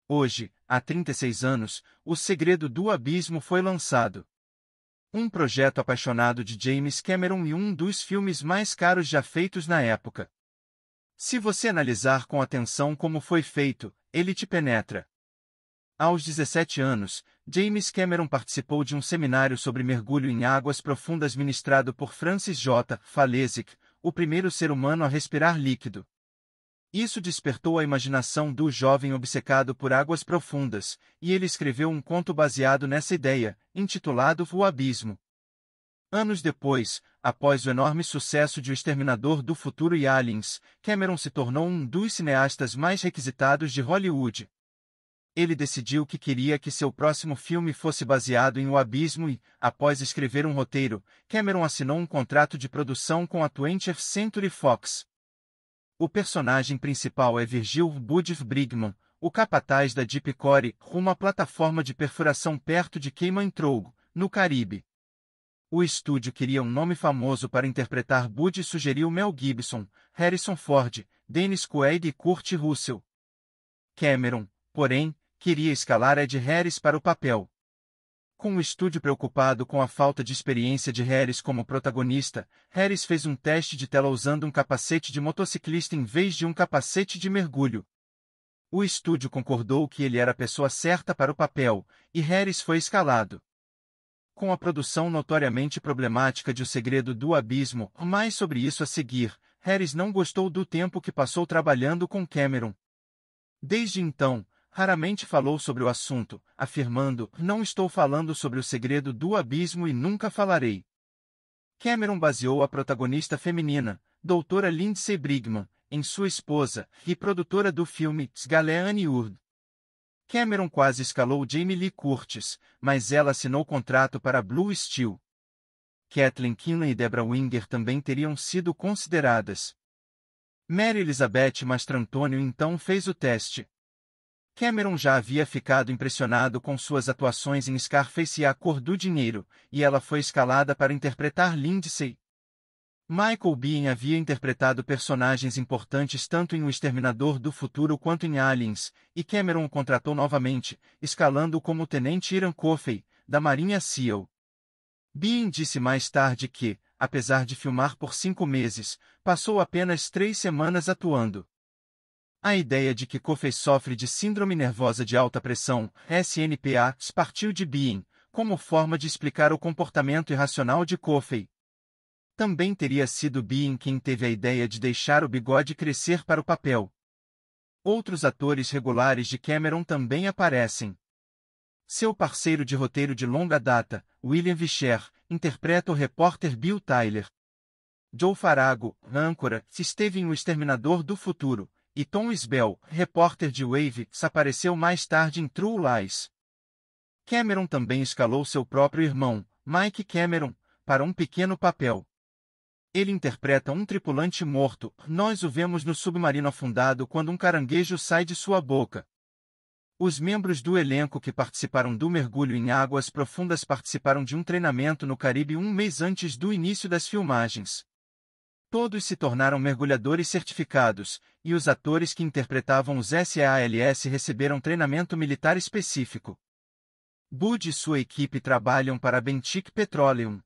Hoje, há 36 anos, O Segredo do Abismo foi lançado. Um projeto apaixonado de James Cameron e um dos filmes mais caros já feitos na época. Se você analisar com atenção como foi feito, ele te penetra. Aos 17 anos, James Cameron participou de um seminário sobre mergulho em águas profundas ministrado por Francis J. Falesic, o primeiro ser humano a respirar líquido. Isso despertou a imaginação do jovem obcecado por águas profundas, e ele escreveu um conto baseado nessa ideia, intitulado O Abismo. Anos depois, após o enorme sucesso de O Exterminador do Futuro e Aliens, Cameron se tornou um dos cineastas mais requisitados de Hollywood. Ele decidiu que queria que seu próximo filme fosse baseado em O Abismo e, após escrever um roteiro, Cameron assinou um contrato de produção com a 20th Century Fox. O personagem principal é Virgil Budge Brigman, o capataz da Deep Core, uma plataforma de perfuração perto de Cayman Trough, no Caribe. O estúdio queria um nome famoso para interpretar Budge e sugeriu Mel Gibson, Harrison Ford, Dennis Quaid e Kurt Russell. Cameron, porém, queria escalar Ed Harris para o papel. Com o estúdio preocupado com a falta de experiência de Harris como protagonista, Harris fez um teste de tela usando um capacete de motociclista em vez de um capacete de mergulho. O estúdio concordou que ele era a pessoa certa para o papel, e Harris foi escalado. Com a produção notoriamente problemática de O Segredo do Abismo, mais sobre isso a seguir, Harris não gostou do tempo que passou trabalhando com Cameron. Desde então, raramente falou sobre o assunto, afirmando: "Não estou falando sobre O Segredo do Abismo e nunca falarei." Cameron baseou a protagonista feminina, doutora Lindsay Brigman, em sua esposa, e produtora do filme, Galeane Urd. Cameron quase escalou Jamie Lee Curtis, mas ela assinou contrato para Blue Steel. Kathleen Keenan e Debra Winger também teriam sido consideradas. Mary Elizabeth Mastrantonio então fez o teste. Cameron já havia ficado impressionado com suas atuações em Scarface e A Cor do Dinheiro, e ela foi escalada para interpretar Lindsay. Michael Biehn havia interpretado personagens importantes tanto em O Exterminador do Futuro quanto em Aliens, e Cameron o contratou novamente, escalando-o como Tenente Ian Coffey, da Marinha SEAL. Biehn disse mais tarde que, apesar de filmar por 5 meses, passou apenas 3 semanas atuando. A ideia de que Coffey sofre de síndrome nervosa de alta pressão, SNPA, partiu de Biehn, como forma de explicar o comportamento irracional de Coffey. Também teria sido Biehn quem teve a ideia de deixar o bigode crescer para o papel. Outros atores regulares de Cameron também aparecem. Seu parceiro de roteiro de longa data, William Vischer, interpreta o repórter Bill Tyler. Joe Farago, âncora, esteve em O Exterminador do Futuro, e Tom Isbell, repórter de Wave, apareceu mais tarde em True Lies. Cameron também escalou seu próprio irmão, Mike Cameron, para um pequeno papel. Ele interpreta um tripulante morto. Nós o vemos no submarino afundado quando um caranguejo sai de sua boca. Os membros do elenco que participaram do mergulho em águas profundas participaram de um treinamento no Caribe um mês antes do início das filmagens. Todos se tornaram mergulhadores certificados, e os atores que interpretavam os SEALs receberam treinamento militar específico. Budge e sua equipe trabalham para a Bentic Petroleum.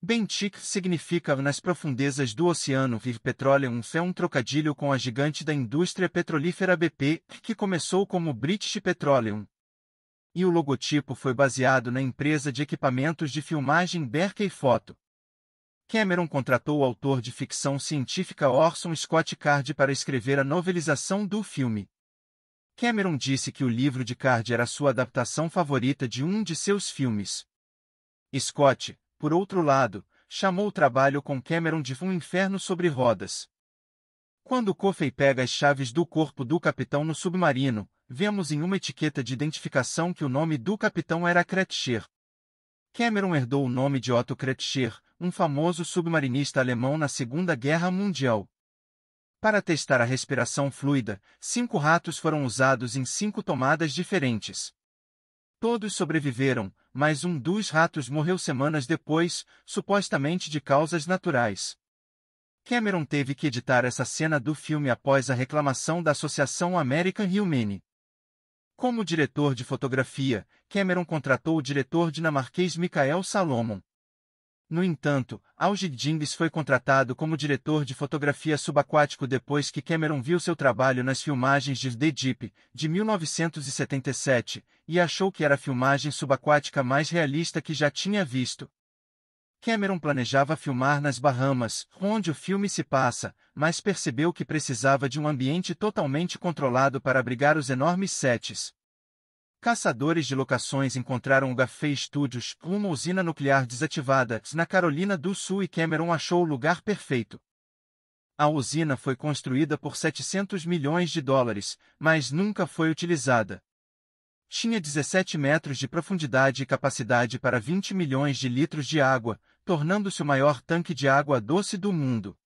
Bentic significa nas profundezas do oceano. Petroleum é um trocadilho com a gigante da indústria petrolífera BP, que começou como British Petroleum. E o logotipo foi baseado na empresa de equipamentos de filmagem Berkey Photo. Cameron contratou o autor de ficção científica Orson Scott Card para escrever a novelização do filme. Cameron disse que o livro de Card era sua adaptação favorita de um de seus filmes. Scott, por outro lado, chamou o trabalho com Cameron de um inferno sobre rodas. Quando Coffey pega as chaves do corpo do capitão no submarino, vemos em uma etiqueta de identificação que o nome do capitão era Kretschmer. Cameron herdou o nome de Otto Kretschmer, um famoso submarinista alemão na Segunda Guerra Mundial. Para testar a respiração fluida, 5 ratos foram usados em 5 tomadas diferentes. Todos sobreviveram, mas um dos ratos morreu semanas depois, supostamente de causas naturais. Cameron teve que editar essa cena do filme após a reclamação da Associação American Humane. Como diretor de fotografia, Cameron contratou o diretor dinamarquês Mikael Salomon. No entanto, Alge Dingis foi contratado como diretor de fotografia subaquático depois que Cameron viu seu trabalho nas filmagens de The Deep, de 1977, e achou que era a filmagem subaquática mais realista que já tinha visto. Cameron planejava filmar nas Bahamas, onde o filme se passa, mas percebeu que precisava de um ambiente totalmente controlado para abrigar os enormes sets. Caçadores de locações encontraram o Gaffey Studios, uma usina nuclear desativada, na Carolina do Sul, e Cameron achou o lugar perfeito. A usina foi construída por US$ 700 milhões, mas nunca foi utilizada. Tinha 17 metros de profundidade e capacidade para 20 milhões de litros de água, tornando-se o maior tanque de água doce do mundo.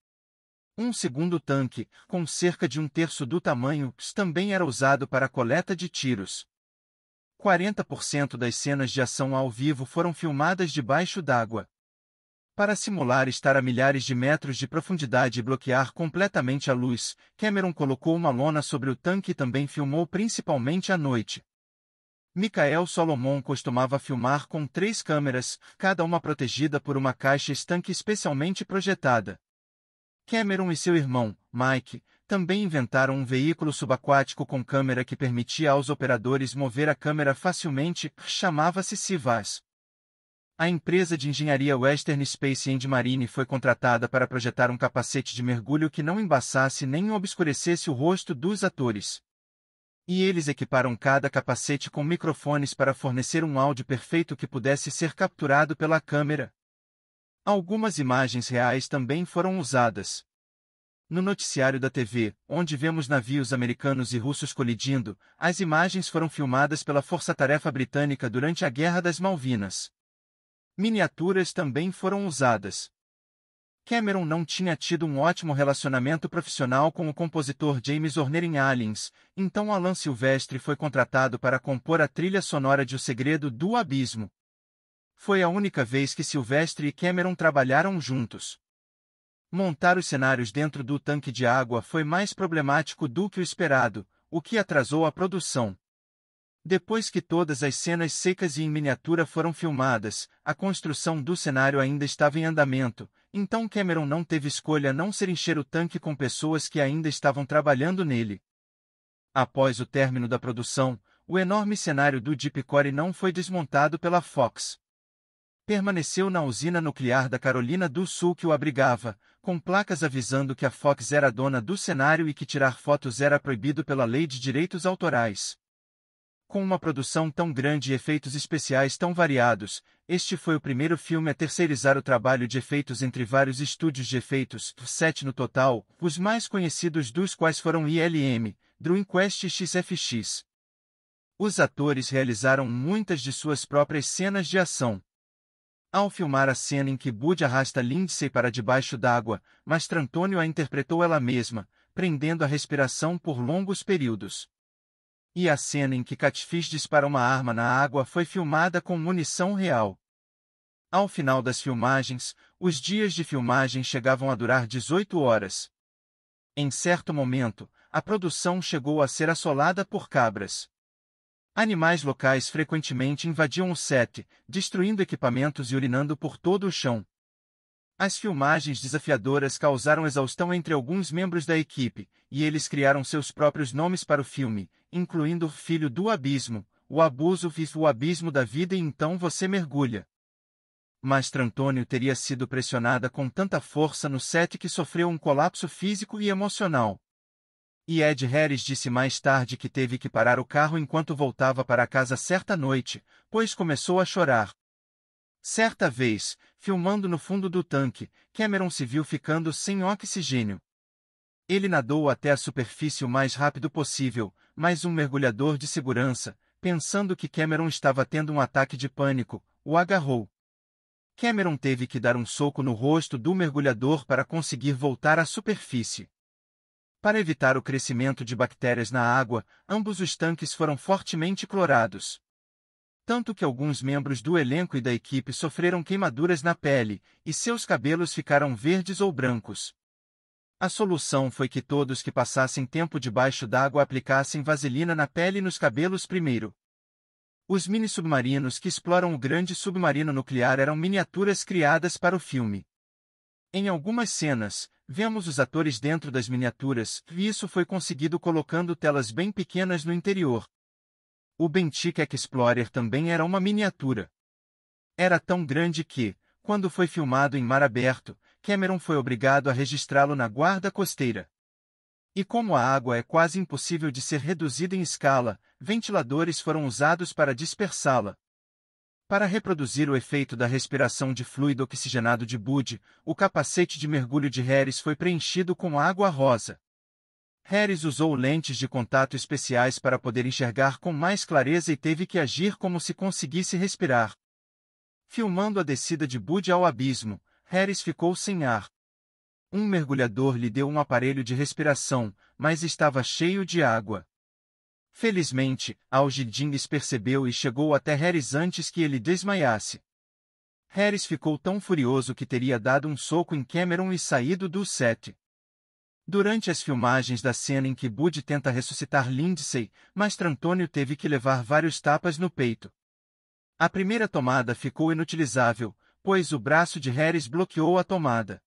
Um segundo tanque, com cerca de um terço do tamanho, também era usado para a coleta de tiros. 40% das cenas de ação ao vivo foram filmadas debaixo d'água. Para simular estar a milhares de metros de profundidade e bloquear completamente a luz, Cameron colocou uma lona sobre o tanque e também filmou principalmente à noite. Mikael Salomon costumava filmar com 3 câmeras, cada uma protegida por uma caixa estanque especialmente projetada. Cameron e seu irmão, Mike, também inventaram um veículo subaquático com câmera que permitia aos operadores mover a câmera facilmente, chamava-se Sivas. A empresa de engenharia Western Space and Marine foi contratada para projetar um capacete de mergulho que não embaçasse nem obscurecesse o rosto dos atores. E eles equiparam cada capacete com microfones para fornecer um áudio perfeito que pudesse ser capturado pela câmera. Algumas imagens reais também foram usadas. No noticiário da TV, onde vemos navios americanos e russos colidindo, as imagens foram filmadas pela Força-Tarefa Britânica durante a Guerra das Malvinas. Miniaturas também foram usadas. Cameron não tinha tido um ótimo relacionamento profissional com o compositor James Horner em Aliens, então Alan Silvestre foi contratado para compor a trilha sonora de O Segredo do Abismo. Foi a única vez que Silvestre e Cameron trabalharam juntos. Montar os cenários dentro do tanque de água foi mais problemático do que o esperado, o que atrasou a produção. Depois que todas as cenas secas e em miniatura foram filmadas, a construção do cenário ainda estava em andamento, então Cameron não teve escolha a não ser encher o tanque com pessoas que ainda estavam trabalhando nele. Após o término da produção, o enorme cenário do Deep Core não foi desmontado pela Fox. Permaneceu na usina nuclear da Carolina do Sul que o abrigava, com placas avisando que a Fox era dona do cenário e que tirar fotos era proibido pela Lei de Direitos Autorais. Com uma produção tão grande e efeitos especiais tão variados, este foi o primeiro filme a terceirizar o trabalho de efeitos entre vários estúdios de efeitos, 7 no total, os mais conhecidos dos quais foram ILM, Dreamcast e XFX. Os atores realizaram muitas de suas próprias cenas de ação. Ao filmar a cena em que Bud arrasta Lindsay para debaixo d'água, Mastrantonio a interpretou ela mesma, prendendo a respiração por longos períodos. E a cena em que Catfish dispara uma arma na água foi filmada com munição real. Ao final das filmagens, os dias de filmagem chegavam a durar 18 horas. Em certo momento, a produção chegou a ser assolada por cabras. Animais locais frequentemente invadiam o set, destruindo equipamentos e urinando por todo o chão. As filmagens desafiadoras causaram exaustão entre alguns membros da equipe, e eles criaram seus próprios nomes para o filme, incluindo o Filho do Abismo, O Abuso e O Abismo da Vida e Então Você Mergulha. Mastrantonio teria sido pressionada com tanta força no set que sofreu um colapso físico e emocional. E Ed Harris disse mais tarde que teve que parar o carro enquanto voltava para casa certa noite, pois começou a chorar. Certa vez, filmando no fundo do tanque, Cameron se viu ficando sem oxigênio. Ele nadou até a superfície o mais rápido possível, mas um mergulhador de segurança, pensando que Cameron estava tendo um ataque de pânico, o agarrou. Cameron teve que dar um soco no rosto do mergulhador para conseguir voltar à superfície. Para evitar o crescimento de bactérias na água, ambos os tanques foram fortemente clorados. Tanto que alguns membros do elenco e da equipe sofreram queimaduras na pele, e seus cabelos ficaram verdes ou brancos. A solução foi que todos que passassem tempo debaixo d'água aplicassem vaselina na pele e nos cabelos primeiro. Os mini-submarinos que exploram o grande submarino nuclear eram miniaturas criadas para o filme. Em algumas cenas, vemos os atores dentro das miniaturas, e isso foi conseguido colocando telas bem pequenas no interior. O Bentic Explorer também era uma miniatura. Era tão grande que, quando foi filmado em mar aberto, Cameron foi obrigado a registrá-lo na guarda costeira. E como a água é quase impossível de ser reduzida em escala, ventiladores foram usados para dispersá-la. Para reproduzir o efeito da respiração de fluido oxigenado de Bud, o capacete de mergulho de Harris foi preenchido com água rosa. Harris usou lentes de contato especiais para poder enxergar com mais clareza e teve que agir como se conseguisse respirar. Filmando a descida de Bud ao abismo, Harris ficou sem ar. Um mergulhador lhe deu um aparelho de respiração, mas estava cheio de água. Felizmente, Algidingues percebeu e chegou até Harris antes que ele desmaiasse. Harris ficou tão furioso que teria dado um soco em Cameron e saído do set. Durante as filmagens da cena em que Bud tenta ressuscitar Lindsay, Mastrantônio teve que levar vários tapas no peito. A primeira tomada ficou inutilizável, pois o braço de Harris bloqueou a tomada.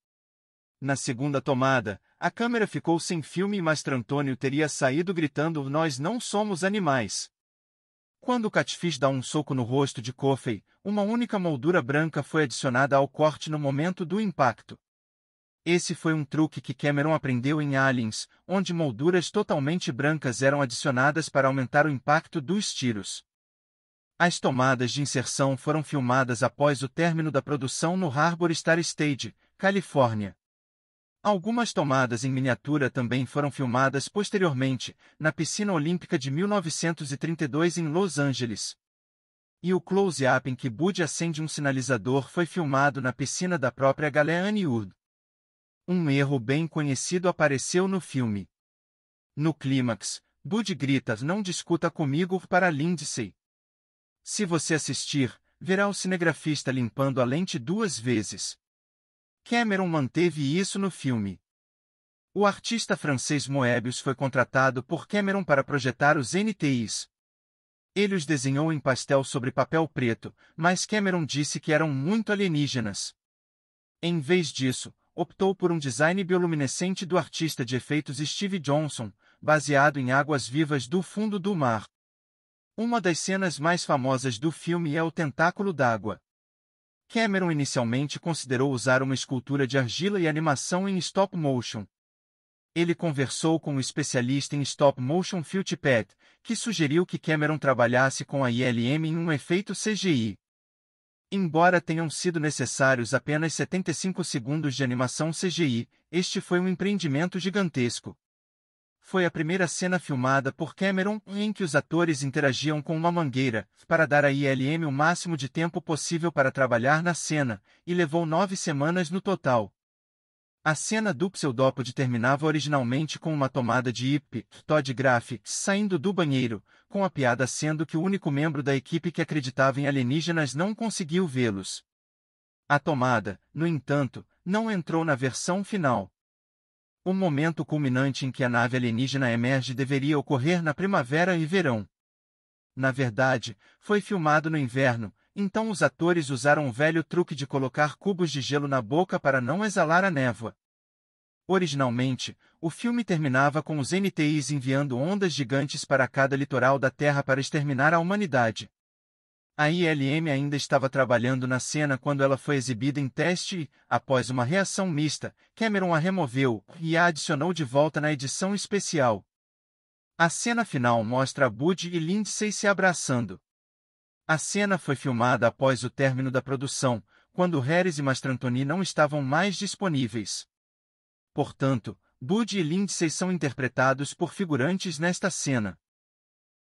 Na segunda tomada, a câmera ficou sem filme e Mastrantônio teria saído gritando "Nós não somos animais". Quando o Catfish dá um soco no rosto de Coffey, uma única moldura branca foi adicionada ao corte no momento do impacto. Esse foi um truque que Cameron aprendeu em Aliens, onde molduras totalmente brancas eram adicionadas para aumentar o impacto dos tiros. As tomadas de inserção foram filmadas após o término da produção no Harbor Star Stage, Califórnia. Algumas tomadas em miniatura também foram filmadas posteriormente, na Piscina Olímpica de 1932 em Los Angeles. E o close-up em que Bud acende um sinalizador foi filmado na piscina da própria Galeane Wood. Um erro bem conhecido apareceu no filme. No clímax, Bud grita "Não discuta comigo" para Lindsay. Se você assistir, verá o cinegrafista limpando a lente 2 vezes. Cameron manteve isso no filme. O artista francês Moebius foi contratado por Cameron para projetar os NTIs. Ele os desenhou em pastel sobre papel preto, mas Cameron disse que eram muito alienígenas. Em vez disso, optou por um design bioluminescente do artista de efeitos Steve Johnson, baseado em águas vivas do fundo do mar. Uma das cenas mais famosas do filme é o tentáculo d'água. Cameron inicialmente considerou usar uma escultura de argila e animação em stop motion. Ele conversou com o especialista em stop motion Phil Tippett, que sugeriu que Cameron trabalhasse com a ILM em um efeito CGI. Embora tenham sido necessários apenas 75 segundos de animação CGI, este foi um empreendimento gigantesco. Foi a primeira cena filmada por Cameron em que os atores interagiam com uma mangueira, para dar à ILM o máximo de tempo possível para trabalhar na cena, e levou 9 semanas no total. A cena do pseudópode terminava originalmente com uma tomada de Ip, Todd Graff, saindo do banheiro, com a piada sendo que o único membro da equipe que acreditava em alienígenas não conseguiu vê-los. A tomada, no entanto, não entrou na versão final. O momento culminante em que a nave alienígena emerge deveria ocorrer na primavera e verão. Na verdade, foi filmado no inverno, então os atores usaram o velho truque de colocar cubos de gelo na boca para não exalar a névoa. Originalmente, o filme terminava com os NTIs enviando ondas gigantes para cada litoral da Terra para exterminar a humanidade. A ILM ainda estava trabalhando na cena quando ela foi exibida em teste e, após uma reação mista, Cameron a removeu e a adicionou de volta na edição especial. A cena final mostra Bud e Lindsay se abraçando. A cena foi filmada após o término da produção, quando Harris e Mastrantoni não estavam mais disponíveis. Portanto, Bud e Lindsay são interpretados por figurantes nesta cena.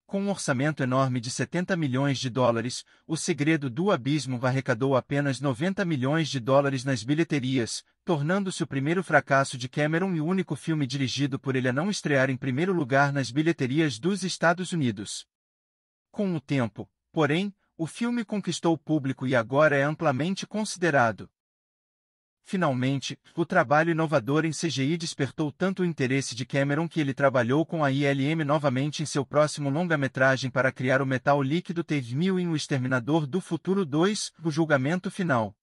Com um orçamento enorme de 70 milhões de dólares, O Segredo do Abismo arrecadou apenas 90 milhões de dólares nas bilheterias, tornando-se o primeiro fracasso de Cameron e o único filme dirigido por ele a não estrear em primeiro lugar nas bilheterias dos Estados Unidos. Com o tempo, porém, o filme conquistou o público e agora é amplamente considerado Finalmente, o trabalho inovador em CGI despertou tanto o interesse de Cameron que ele trabalhou com a ILM novamente em seu próximo longa-metragem para criar o metal líquido Teve-Mil em O Exterminador do Futuro 2, O Julgamento Final.